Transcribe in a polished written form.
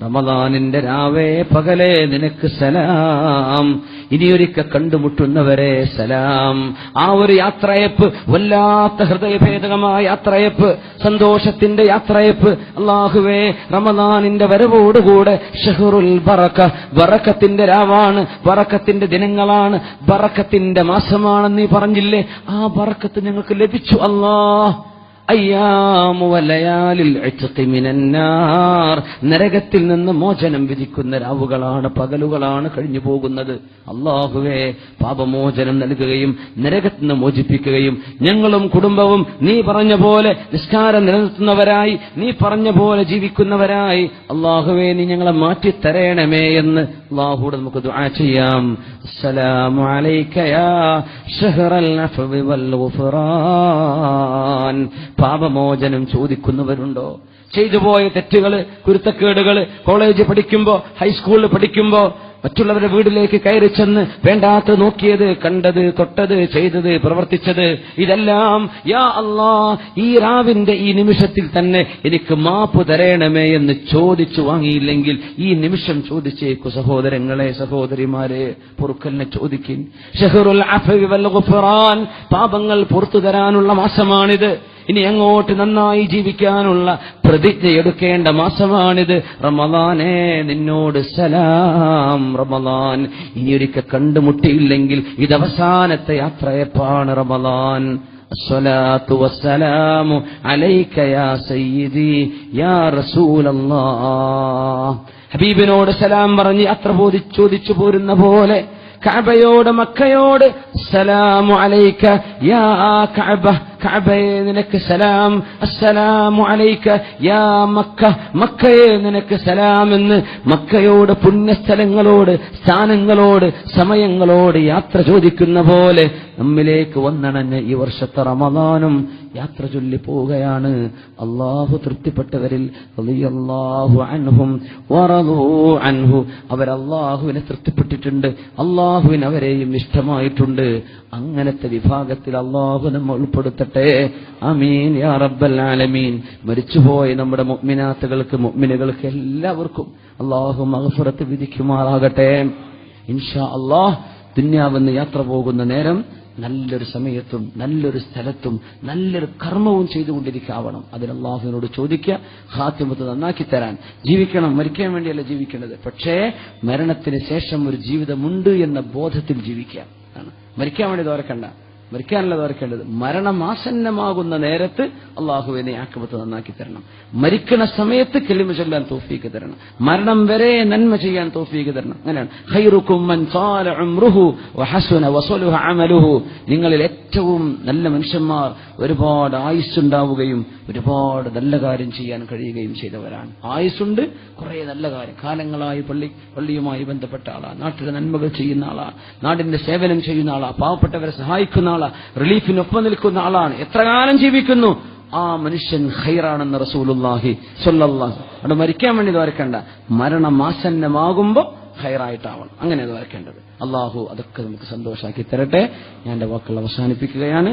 റമദാനിന്റെ രാവേ പകലേ നിനക്ക് സലാം. ഇനിയൊരിക്കൽ കണ്ടുമുട്ടുന്നവരെ സലാം. ആ ഒരു യാത്രയപ്പ്, വല്ലാത്ത ഹൃദയഭേദകമായ യാത്രയപ്പ്, സന്തോഷത്തിന്റെ യാത്രയപ്പ്. അല്ലാഹുവേ, റമദാനിന്റെ വരവോടുകൂടെ ഷഹ്റുൽ ബറക, ബറക്കത്തിന്റെ രാവാണ്, ബറക്കത്തിന്റെ ദിനങ്ങളാണ്, ബറക്കത്തിന്റെ മാസമാണെന്ന് നീ പറഞ്ഞില്ലേ? ആ ബറക്കത്ത് ഞങ്ങൾക്ക് ലഭിച്ചു അല്ലാഹ്. അയ്യാമു വലയാലിൽ ഇത്ഖി മിനന്നാർ, നരകത്തിൽ നിന്ന് മോചനം വിധിക്കുന്ന രാവുകളാണ്, പകലുകളാണ് കഴിഞ്ഞു പോകുന്നത്. അല്ലാഹുവേ, പാപമോചനം നൽകുകയും നരകത്തിൽ നിന്ന് മോചിപ്പിക്കുകയും ഞങ്ങളും കുടുംബവും നീ പറഞ്ഞ പോലെ നിസ്കാരം നിലനിർത്തുന്നവരായി, നീ പറഞ്ഞ പോലെ ജീവിക്കുന്നവരായി അല്ലാഹുവേ നീ ഞങ്ങളെ മാറ്റിത്തരേണമേ എന്ന് അല്ലാഹുവോട് നമുക്ക് ദുആ ചെയ്യാം. അസ്സലാമു അലൈക യാ ശഹ്റൽ അഫ്വി വൽ ഗുഫ്റാൻ. പാപമോചനം ചോദിക്കുന്നവരുണ്ടോ? ചെയ്തുപോയ തെറ്റുകള്, കുരുത്തക്കേടുകള്, കോളേജ് പഠിക്കുമ്പോ, ഹൈസ്കൂളിൽ പഠിക്കുമ്പോ മറ്റുള്ളവരുടെ വീട്ടിലേക്ക് കയറി ചെന്ന് വേണ്ടാത്ത നോക്കിയത്, കണ്ടത്, തൊട്ടത്, ചെയ്തത്, പ്രവർത്തിച്ചത്, ഇതെല്ലാം യാ അല്ലാഹ് ഈ രാവിന്റെ ഈ നിമിഷത്തിൽ തന്നെ എനിക്ക് മാപ്പ് തരേണമേ എന്ന് ചോദിച്ചു വാങ്ങിയില്ലെങ്കിൽ ഈ നിമിഷം ചോദിച്ചേക്കു. സഹോദരങ്ങളെ, സഹോദരിമാരെ, പൊറുക്കലിനെ ചോദിക്കിൻ. ശഹ്റുൽ അഫ്വി വൽ ഗുഫ്റാൻ, പാപങ്ങൾ പുറത്തു തരാനുള്ള മാസമാണിത്. ഇനി അങ്ങോട്ട് നന്നായി ജീവിക്കാനുള്ള പ്രതിജ്ഞയെടുക്കേണ്ട മാസമാണിത്. റമദാനേ, നിന്നോട് സലാം. റമദാൻ ഇനിയൊരിക്കൽ കണ്ടുമുട്ടിയില്ലെങ്കിൽ ഇത് അവസാനത്തെ യാത്രയപ്പാണ് റമദാൻ. അസ്സലാത്തു വസ്സലാമു അലൈക യാ സയ്യിദി യാ റസൂലല്ലാഹ്. ഹബീബിനോട് സലാം പറഞ്ഞ് യാത്ര ചോദിച്ചു പോരുന്ന പോലെ കഅബയോട്, മക്കയോട് സലാമു അലൈക യാ കഅബ, കഅബയെ നിനക്ക് സലാം. അസ്സലാമു അലൈക യാ മക്ക, മക്കയെ നിനക്ക് സലാം എന്ന് മക്കയോട്, പുണ്യസ്ഥലങ്ങളോട്, സ്ഥാനങ്ങളോട്, സമയങ്ങളോട് യാത്ര ചോദിക്കുന്ന പോലെ നമ്മിലേക്ക് വന്നണഞ്ഞ ഈ വർഷത്തെ റമദാനും യാത്ര ചൊല്ലി പോവുകയാണ്. അല്ലാഹു തൃപ്തിപ്പെട്ടവരിൽ റളിയല്ലാഹു അൻഹും വറദൂ അൻഹു, അവരല്ലാഹുവിനെ തൃപ്തിപ്പെട്ടിട്ടുണ്ട്, അല്ലാഹുവിന് അവരെയും ഇഷ്ടമായിട്ടുണ്ട്. അങ്ങനത്തെ വിഭാഗത്തിൽ അല്ലാഹു നമ്മെ ഉൾപ്പെടുത്തട്ടെ. ആമീൻ യാ റബ്ബൽ ആലമീൻ. മരിച്ചുപോയ നമ്മുടെ മുഅ്മിനാത്തുകൾക്ക്, മുഅ്മിനുകൾക്ക് എല്ലാവർക്കും അല്ലാഹു മഗ്ഫിറത്ത് വിധിക്കുമാറാകട്ടെ. ഇൻഷാ അല്ലാഹ് ദുനിയാവെന്ന് യാത്ര പോകുന്ന നേരം നല്ലൊരു സമയത്തും നല്ലൊരു സ്ഥലത്തും നല്ലൊരു കർമ്മവും ചെയ്തുകൊണ്ടിരിക്കാവണം. അതിന് അല്ലാഹുവിനോട് ചോദിക്കുക, ഖാത്തിമത്ത് നന്നാക്കി തരാൻ. ജീവിക്കണം, മരിക്കാൻ വേണ്ടിയല്ല ജീവിക്കേണ്ടത്, പക്ഷേ മരണത്തിന് ശേഷം ഒരു ജീവിതമുണ്ട് എന്ന ബോധത്തിൽ ജീവിക്കുക. മരിക്കാൻ വേണ്ടി തോരക്കണ്ട, മരിക്കാനല്ല തോരക്കേണ്ടത്. മരണം ആസന്നമാകുന്ന നേരത്ത് അല്ലാഹുവേ നീ ആഖിബത്ത് നന്നാക്കി തരണം. മരിക്കണ സമയത്ത് കലിമ ചൊല്ലാൻ തൗഫീഖ് തരണം. മരണം വരെ നന്മ ചെയ്യാൻ തൗഫീഖ് തരണം. അങ്ങനെയാണ് ഖൈറുക്കും മൻ സാല ഉംറുഹു വഹസന വസലഹ അമലുഹു. നിങ്ങളിൽ ഏറ്റവും നല്ല മനുഷ്യന്മാർ ഒരുപാട് ആയുസ്സുണ്ടാവുകയും ഒരുപാട് നല്ല കാര്യം ചെയ്യാൻ കഴിയുകയും ചെയ്തവരാണ്. ആയുസ്സുണ്ട്, കുറെ നല്ല കാര്യം, കാലങ്ങളായി പള്ളിയുമായി ബന്ധപ്പെട്ട ആളാണ്, നാട്ടിലെ നന്മകൾ ചെയ്യുന്ന ആളാണ്, നാടിന്റെ സേവനം ചെയ്യുന്ന ആളാണ്, പാവപ്പെട്ടവരെ സഹായിക്കുന്ന ആളാണ്, റിലീഫിനൊപ്പം നിൽക്കുന്ന ആളാണ്. എത്ര കാലം ജീവിക്കുന്നു ആ മനുഷ്യൻ ഖൈറാണെന്ന് റസൂലുള്ളാഹി സ്വല്ലല്ലാഹു. അവിടെ മരിക്കാൻ വേണ്ടി ദ്വാരക്കേണ്ട, മരണം ആസന്നമാകുമ്പോൾ ഖൈറായിട്ടാവണം, അങ്ങനെ ദ്വാരക്കേണ്ടത്. അല്ലാഹു അതൊക്കെ നമുക്ക് സന്തോഷാക്കി തരട്ടെ. ഞാൻ എന്റെ വാക്കുകൾ അവസാനിപ്പിക്കുകയാണ്.